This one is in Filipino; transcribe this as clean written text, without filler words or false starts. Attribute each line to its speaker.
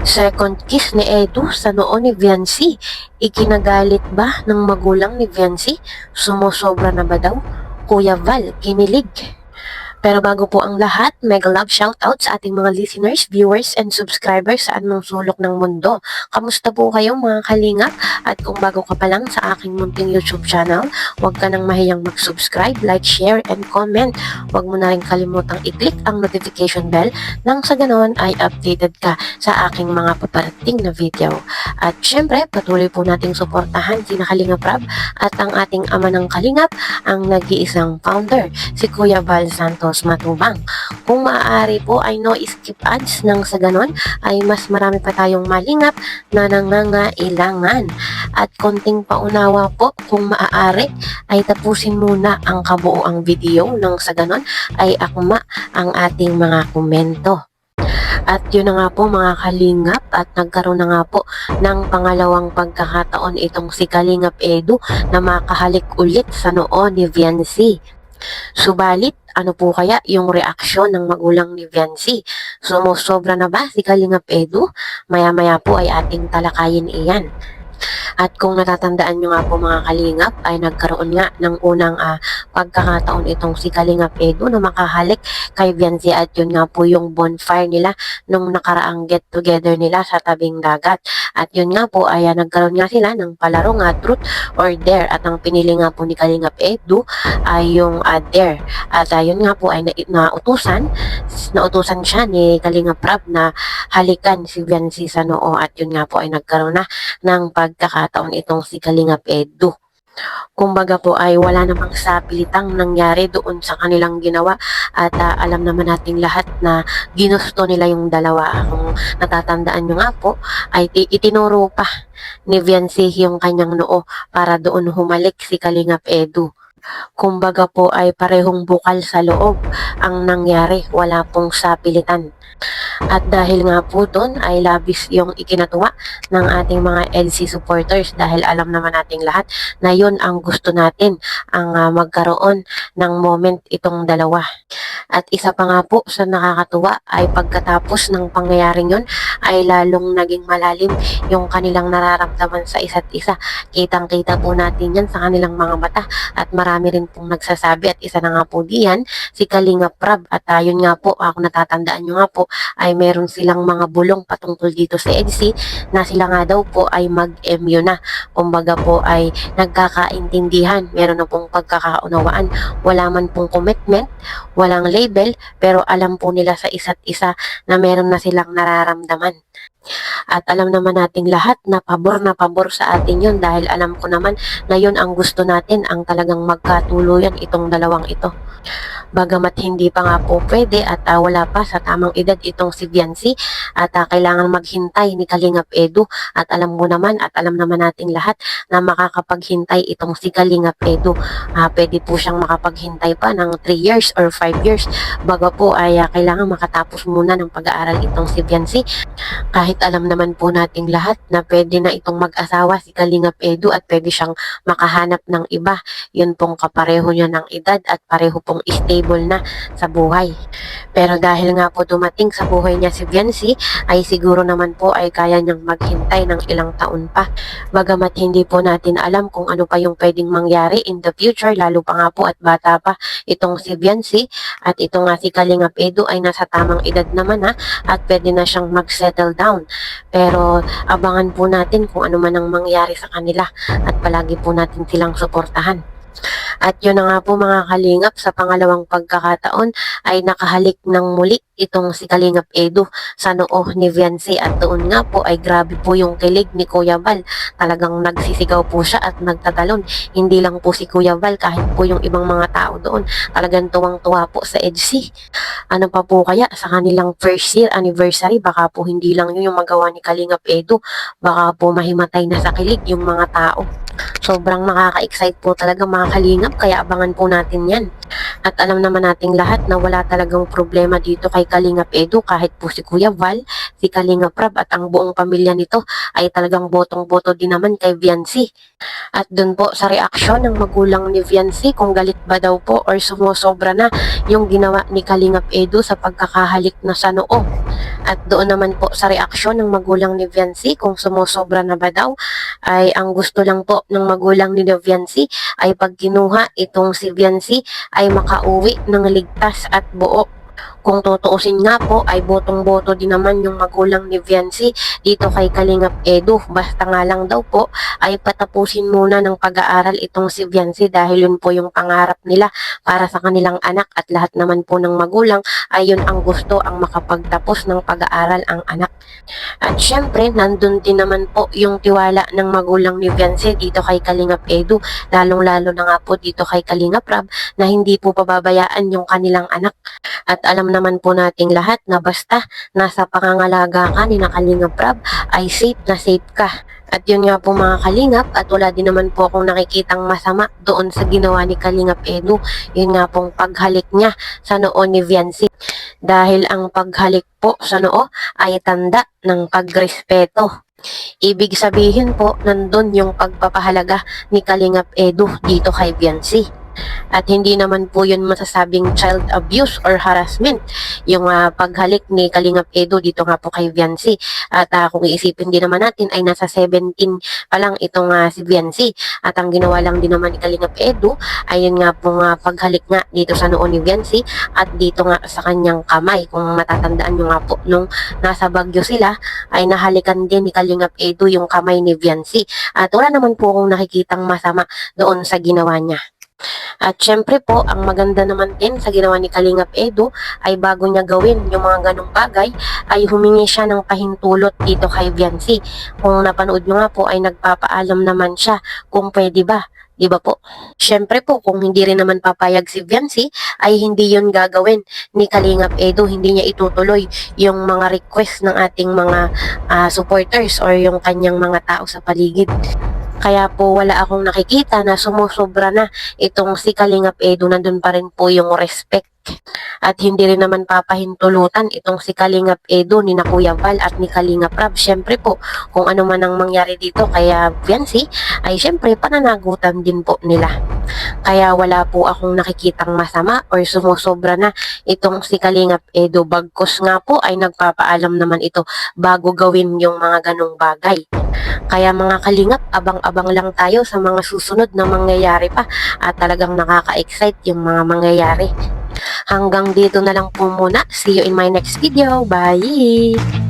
Speaker 1: Second kiss ni Edu sa noo ni Viancy. Ikinagalit ba ng magulang ni Viancy? Sumusobra na ba daw? Kuya Val, kinilig. Pero bago po ang lahat, mega love shoutout sa ating mga listeners, viewers, and subscribers sa anong sulok ng mundo. Kamusta po kayo mga kalingap? At kung bago ka pa lang sa aking munting YouTube channel, huwag ka nang mahiyang mag-subscribe, like, share, and comment. Huwag mo na rin kalimutang i-click ang notification bell nang sa ganoon ay updated ka sa aking mga paparating na video. At syempre, patuloy po nating suportahan si Kalingap Rab at ang ating ama ng Kalingap, ang nag-iisang founder, si Kuya Val Santos Matubang. Kung maaari po ay no skip ads nang sa ganon ay mas marami pa tayong malingap na nangangailangan. At konting paunawa po, kung maaari ay tapusin muna ang kabuoang video nang sa ganon ay akma ang ating mga komento. At yun na nga po mga kalingap, at nagkaroon na nga po ng pangalawang pagkakataon itong si Kalingap Edu na makahalik ulit sa noo ni Viancy. Subalit, ano po kaya yung reaksyon ng magulang ni Viancy? Sumusobra na ba si Kalingap Edu? Maya-maya po ay ating talakayin iyan. At kung natatandaan nyo nga po mga kalingap, ay nagkaroon nga ng unang pagkakataon itong si Kalingap Edu na makahalik kay Viancy, at yun nga po yung bonfire nila nung nakaraang get together nila sa tabing dagat. At yun nga po ay nagkaroon nga sila ng palaro nga truth or dare, at ang pinili nga po ni Kalingap Edu ay yung dare. At yun nga po ay nautusan siya ni Kalingap Rab na halikan si Viancy sa noo, at yun nga po ay nagkaroon na ng pagkakataon itong si Kalingap Edu. Kumbaga po ay wala namang sapilitang nangyari doon sa kanilang ginawa, at alam naman nating lahat na ginusto nila yung dalawa. Kung natatandaan nyo nga po ay itinuro pa ni Viancy yung kanyang noo para doon humalik si Kalingap Edu. Kumbaga po ay parehong bukal sa loob ang nangyari, wala pong sapilitan. At dahil nga po doon ay labis yung ikinatuwa ng ating mga LC supporters, dahil alam naman nating lahat na yun ang gusto natin, ang magkaroon ng moment itong dalawa. At isa pa nga po sa nakakatuwa ay pagkatapos ng pangyayaring yun ay lalong naging malalim yung kanilang nararamdaman sa isa't isa. Kitang-kita po natin yan sa kanilang mga mata, at marami rin pong nagsasabi, at isa na nga po diyan si Kalingap Rab. At yun nga po, kung natatandaan nyo nga po, ay meron silang mga bulong patungkol dito sa EDC na sila nga daw po ay mag-MU na. Kumbaga po ay nagkakaintindihan, meron na pong pagkakaunawaan, wala man pong commitment, walang label, pero alam po nila sa isa't isa na meron na silang nararamdaman. At alam naman nating lahat na pabor sa atin yun, dahil alam ko naman na yun ang gusto natin, ang talagang magkatuluyan itong dalawang ito. Bagamat hindi pa nga po pwede at wala pa sa tamang edad itong si Viancy, at kailangan maghintay ni Kalingap Edu, at alam mo naman at alam naman nating lahat na makakapaghintay itong si Kalingap Edu. Pwede po siyang makapaghintay pa ng 3 years or 5 years baga po ay kailangan makatapos muna ng pag-aaral itong si Viancy. Kahit alam naman po nating lahat na pwede na itong mag-asawa si Kalingap Edu at pwede siyang makahanap ng iba, yun pong kapareho niya ng edad at pareho pong stable na sa buhay. Pero dahil nga po dumating sa buhay niya si Viancy, ay siguro naman po ay kaya niyang maghintay ng ilang taon pa. Bagamat hindi po natin alam kung ano pa yung pwedeng mangyari in the future, lalo pa nga po at bata pa itong si Viancy, at ito nga si Kalingap Edu ay nasa tamang edad naman at pwede na siyang mag-settle down. Pero abangan po natin kung ano man ang mangyari sa kanila, at palagi po natin silang suportahan. At yun na nga po mga kalingap, sa pangalawang pagkakataon ay nakahalik ng muli itong si Kalingap Edu sa noo ni Viancy, at doon nga po ay grabe po yung kilig ni Kuya Val. Talagang nagsisigaw po siya at nagtatalon. Hindi lang po si Kuya Val, kahit po yung ibang mga tao doon talagang tuwang-tuwa po sa EDC. Ano pa po kaya sa kanilang first year anniversary, baka po hindi lang yun yung magawa ni Kalingap Edu, baka po mahimatay na sa kilig yung mga tao. Sobrang nakaka-excite po talaga mga kalingap, kaya abangan po natin yan. At alam naman nating lahat na wala talagang problema dito kay Kalingap Edu, kahit po si Kuya Val, si Kalingap Rab at ang buong pamilya nito ay talagang botong-boto din naman kay Viancy. At dun po sa reaksyon ng magulang ni Viancy, kung galit ba daw po or sumusobra na yung ginawa ni Kalingap Edu sa pagkakahalik na sa noo At doon naman po sa reaksyon ng magulang ni Viancy kung sumusobra na ba daw, ay ang gusto lang po ng magulang ni Viancy ay pag kinuha itong si Viancy ay makauwi ng ligtas at buo. Kung tutuusin nga po ay botong-boto din naman yung magulang ni Viancy dito kay Kalingap Edu. Basta nga lang daw po ay patapusin muna ng pag-aaral itong si Viancy dahil yun po yung pangarap nila para sa kanilang anak at lahat naman po ng magulang ay yun ang gusto, ang makapagtapos ng pag-aaral ang anak. At syempre, nandun din naman po yung tiwala ng magulang ni Viancy dito kay Kalingap Edu, lalong-lalo na nga po dito kay Kalingap Rab na hindi po pababayaan yung kanilang anak. At alam naman po nating lahat na basta nasa pangangalaga ka ni na Kalingap Rab ay safe na safe ka. At yun nga po mga Kalingap, at wala din naman po akong nakikitang masama doon sa ginawa ni Kalingap Edu. Yun nga pong paghalik niya sa noo ni Viancy. Dahil ang paghalik po sa noo ay tanda ng pagrespeto. Ibig sabihin po, nandun yung pagpapahalaga ni Kalingap Edu dito kay Viancy. At hindi naman po yun masasabing child abuse or harassment yung paghalik ni Kalingap Edu dito nga po kay Viancy. At kung iisipin din naman natin ay nasa 17 pa lang itong si Viancy. At ang ginawa lang din naman ni Kalingap Edu ay yun nga pong paghalik nga dito sa noo ni Viancy at dito nga sa kanyang kamay. Kung matatandaan nyo nga po nung nasa Baguio sila ay nahalikan din ni Kalingap Edu yung kamay ni Viancy. At wala naman po akong nakikitang masama doon sa ginawa niya. At syempre po, ang maganda naman din sa ginawa ni Kalingap Edu ay bago niya gawin yung mga ganong bagay, ay humingi siya ng pahintulot dito kay Viancy. Kung napanood nyo nga po ay nagpapaalam naman siya kung pwede ba. Di ba po? Syempre po, kung hindi rin naman papayag si Viancy, ay hindi yun gagawin ni Kalingap Edu. Hindi niya itutuloy yung mga request ng ating mga supporters or yung kanyang mga tao sa paligid. Kaya po wala akong nakikita na sumusobra na itong si Kalingap Edu, nandun pa rin po yung respect. At hindi rin naman papahintulutan itong si Kalingap Edu ni na Kuya Val at ni Kalingap Rab. Syempre po, kung ano man ang mangyari dito kaya Viancy, ay syempre pananagutan din po nila. Kaya wala po akong nakikitang masama or sumusobra na itong si Kalingap Edu. Bagkus nga po ay nagpapaalam naman ito bago gawin yung mga ganong bagay. Kaya mga Kalingap, abang-abang lang tayo sa mga susunod na mangyayari pa at talagang nakaka-excite yung mga mangyayari. Hanggang dito na lang po muna. See you in my next video. Bye!